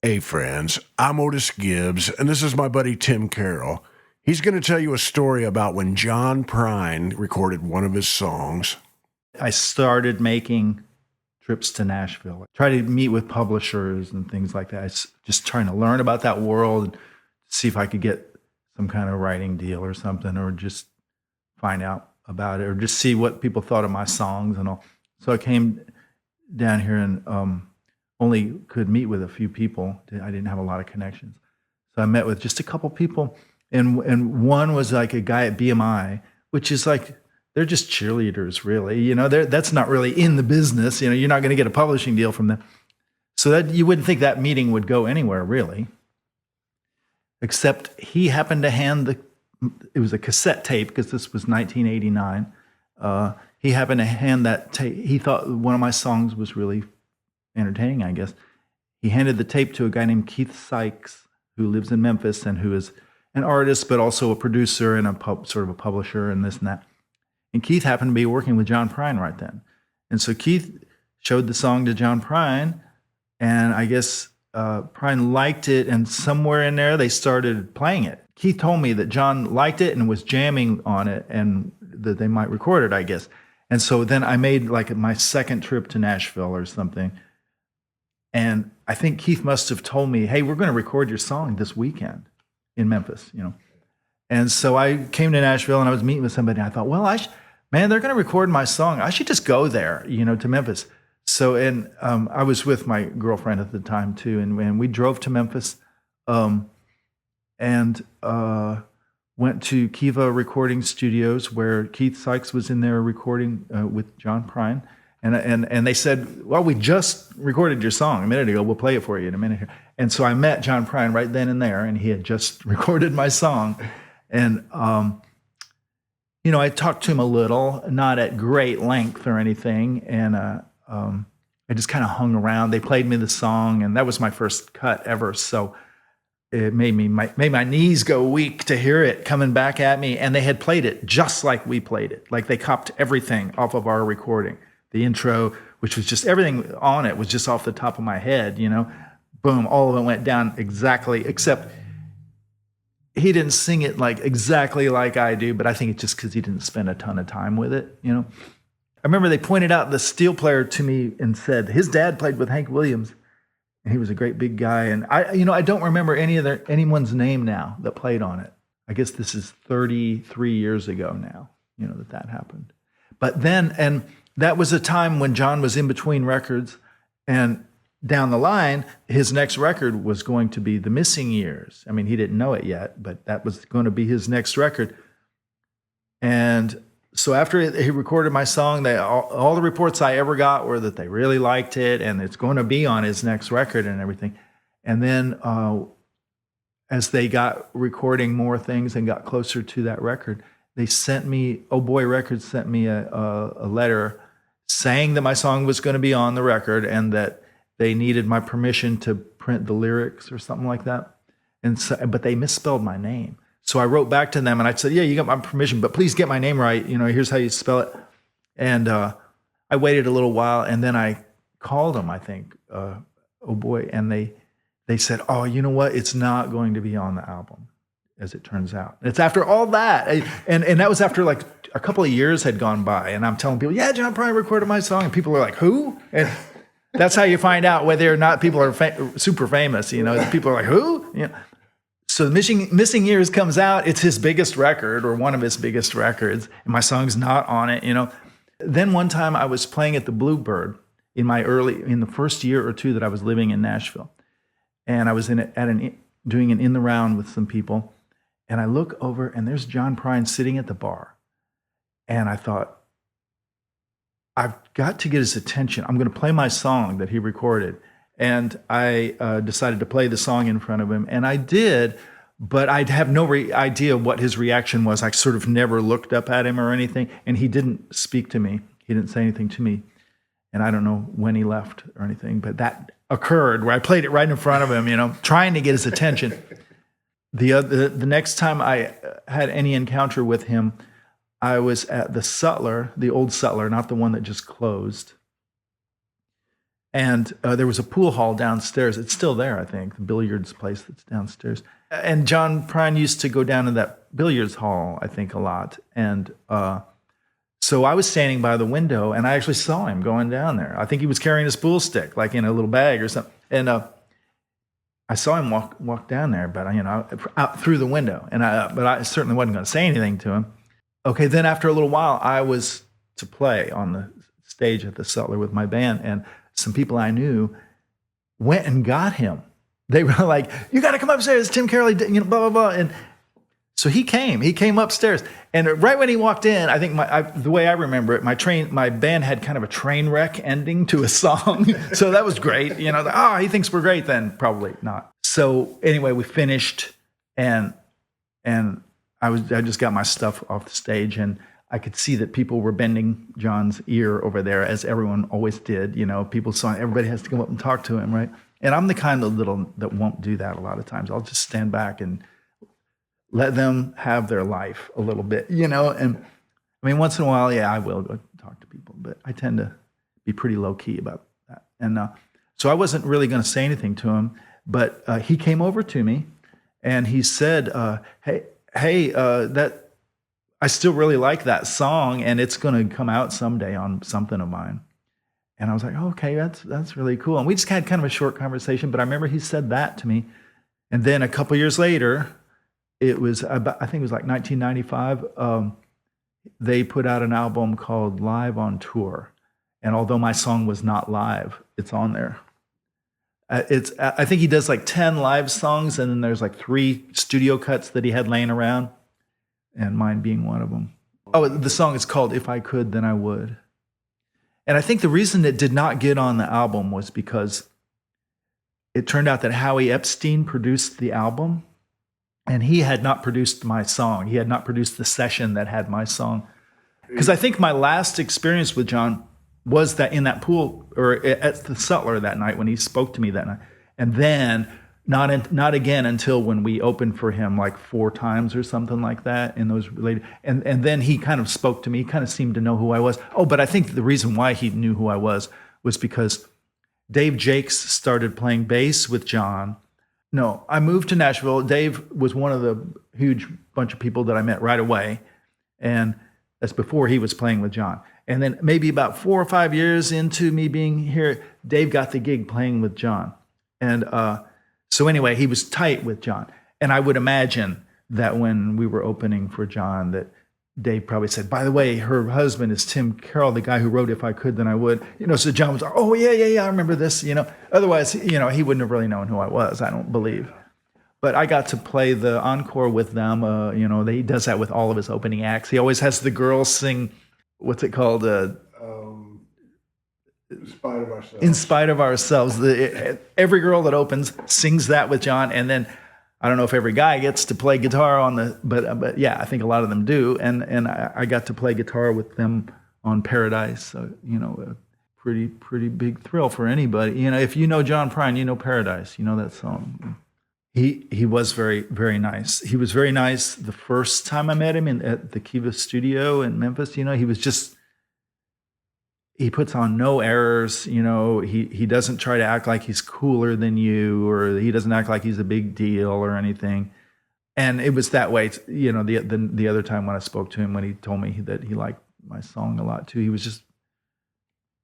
Hey, friends, I'm Otis Gibbs, and this is my buddy Tim Carroll. He's going to tell you a story about when John Prine recorded one of his songs. I started making trips to Nashville, try to meet with publishers and things like that. Just trying to learn about that world and see if I could get some kind of writing deal or something, or just find out about it, or just see what people thought of my songs and all. So I came down here and only could meet with a few people. I didn't have a lot of connections. So I met with just a couple people, and one was like a guy at BMI, which is like, they're just cheerleaders, really. You know, that's not really in the business. You know, you're not going to get a publishing deal from them. So that you wouldn't think that meeting would go anywhere, really. Except he happened to hand it was a cassette tape, because this was 1989. He happened to hand that tape. He thought one of my songs was really entertaining, I guess. He handed the tape to a guy named Keith Sykes, who lives in Memphis and who is an artist, but also a producer and sort of a publisher and this and that. And Keith happened to be working with John Prine right then. And so Keith showed the song to John Prine, and I guess Prine liked it, and somewhere in there they started playing it. Keith told me that John liked it and was jamming on it, and that they might record it, I guess. And so then I made like my second trip to Nashville or something. And I think Keith must have told me, hey, we're going to record your song this weekend in Memphis, you know. And so I came to Nashville and I was meeting with somebody. And I thought, well, man, they're going to record my song. I should just go there, you know, to Memphis. So, and I was with my girlfriend at the time too. And we drove to Memphis and went to Kiva Recording Studios, where Keith Sykes was in there recording with John Prine. And they said, well, we just recorded your song a minute ago. We'll play it for you in a minute here. And so I met John Prine right then and there, and he had just recorded my song. And, you know, I talked to him a little, not at great length or anything. And I just kind of hung around. They played me the song, and that was my first cut ever. So it made my knees go weak to hear it coming back at me. And they had played it just like we played it. Like they copied everything off of our recording. The intro, which was just everything on it was just off the top of my head, you know, boom, all of it went down exactly, except he didn't sing it like exactly like I do, but I think it's just because he didn't spend a ton of time with it, you know. I remember they pointed out the steel player to me and said his dad played with Hank Williams, and he was a great big guy. And I don't remember anyone's name now that played on it. I guess this is 33 years ago now, you know, that happened. But then, and that was a time when John was in between records, and down the line, his next record was going to be The Missing Years. I mean, he didn't know it yet, but that was going to be his next record. And so after he recorded my song, all the reports I ever got were that they really liked it, and it's going to be on his next record and everything. And then as they got recording more things and got closer to that record, they sent me, Oh Boy Records sent me a letter saying that my song was going to be on the record and that they needed my permission to print the lyrics or something like that. And so, but they misspelled my name. So I wrote back to them and I said, yeah, you got my permission, but please get my name right. You know, here's how you spell it. And I waited a little while, and then I called them, I think, Oh Boy. And they said, oh, you know what? It's not going to be on the album, as it turns out. It's after all that. And that was after like a couple of years had gone by, and I'm telling people, yeah, John Prine recorded my song, and people are like, who? And that's how you find out whether or not people are super famous, you know. People are like, who? You know. So Missing Years comes out. It's his biggest record, or one of his biggest records, and my song's not on it, you know. Then one time I was playing at the Bluebird in the first year or two that I was living in Nashville, and I was doing an in the round with some people. And I look over, and there's John Prine sitting at the bar. And I thought, I've got to get his attention. I'm going to play my song that he recorded. And I decided to play the song in front of him. And I did, but I have no idea what his reaction was. I sort of never looked up at him or anything. And he didn't speak to me. He didn't say anything to me. And I don't know when he left or anything. But that occurred where I played it right in front of him, you know, trying to get his attention. The next time I had any encounter with him, I was at the Sutler, the old Sutler, not the one that just closed. And there was a pool hall downstairs. It's still there, I think, the billiards place that's downstairs. And John Prine used to go down to that billiards hall, I think, a lot. And so I was standing by the window, and I actually saw him going down there. I think he was carrying his pool stick, like in a little bag or something. And I saw him walk down there, but out through the window. And but I certainly wasn't going to say anything to him. Okay, then after a little while, I was to play on the stage at the Sutler with my band, and some people I knew went and got him. They were like, "You got to come upstairs, Tim Carroll, blah blah blah." And so he came upstairs, and right when he walked in, I think the way I remember it, my band had kind of a train wreck ending to a song, so that was great. He thinks we're great, then probably not. So anyway, we finished, and I just got my stuff off the stage, and I could see that people were bending John's ear over there, as everyone always did. People saw everybody has to come up and talk to him, right? And I'm the kind of that won't do that a lot of times. I'll just stand back and let them have their life a little bit, And I mean, once in a while, yeah, I will go talk to people, but I tend to be pretty low key about that. And so I wasn't really going to say anything to him, but he came over to me and he said, "Hey, that." I still really like that song, and it's going to come out someday on something of mine. And I was like, oh, okay, that's really cool. And we just had kind of a short conversation, but I remember he said that to me. And then a couple years later, it was, I think it was like 1995, they put out an album called Live on Tour. And although my song was not live, it's on there. I think he does like 10 live songs, and then there's like 3 studio cuts that he had laying around, and mine being one of them. Oh, the song is called If I Could, Then I Would. And I think the reason it did not get on the album was because it turned out that Howie Epstein produced the album, and he had not produced my song. He had not produced the session that had my song. Because I think my last experience with John was that in that pool, or at the Sutler that night when he spoke to me that night. And then not again until when we opened for him like 4 times or something like that in those related. And then he kind of spoke to me. He kind of seemed to know who I was. Oh, but I think the reason why he knew who I was because Dave Jakes started playing bass with John. No, I moved to Nashville. Dave was one of the huge bunch of people that I met right away. And that's before he was playing with John. And then maybe about 4 or 5 years into me being here, Dave got the gig playing with John. And so anyway, he was tight with John. And I would imagine that when we were opening for John, that Dave probably said, by the way, her husband is Tim Carroll, the guy who wrote If I Could, Then I Would. So John was like, oh, yeah, I remember this, Otherwise, he wouldn't have really known who I was, I don't believe. But I got to play the encore with them. He does that with all of his opening acts. He always has the girls sing, what's it called? In Spite of Ourselves. In Spite of Ourselves. Every girl that opens sings that with John, and then I don't know if every guy gets to play guitar on but yeah, I think a lot of them do, and I got to play guitar with them on Paradise. So a pretty big thrill for anybody. If you know John Prine, you know Paradise. You know that song. He was very, very nice. He was very nice the first time I met him at the Kiva studio in Memphis. He was just. He puts on no airs, he doesn't try to act like he's cooler than you, or he doesn't act like he's a big deal or anything. And it was that way, the other time when I spoke to him, when he told me that he liked my song a lot too, he was just,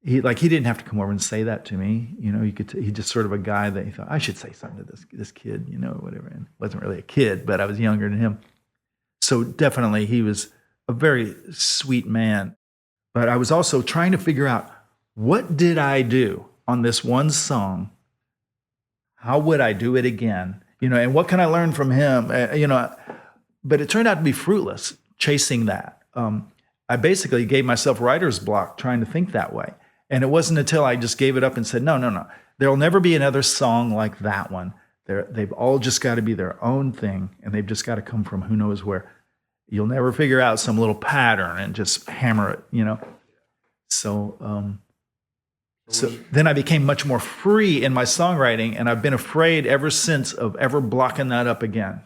he didn't have to come over and say that to me. He's just sort of a guy that he thought, I should say something to this kid, whatever. And wasn't really a kid, but I was younger than him. So definitely he was a very sweet man. But I was also trying to figure out, what did I do on this one song? How would I do it again? And what can I learn from him? But it turned out to be fruitless, chasing that. I basically gave myself writer's block trying to think that way. And it wasn't until I just gave it up and said, no. There'll never be another song like that one. They've all just got to be their own thing, and they've just got to come from who knows where. You'll never figure out some little pattern and just hammer it, So, so then I became much more free in my songwriting, and I've been afraid ever since of ever blocking that up again,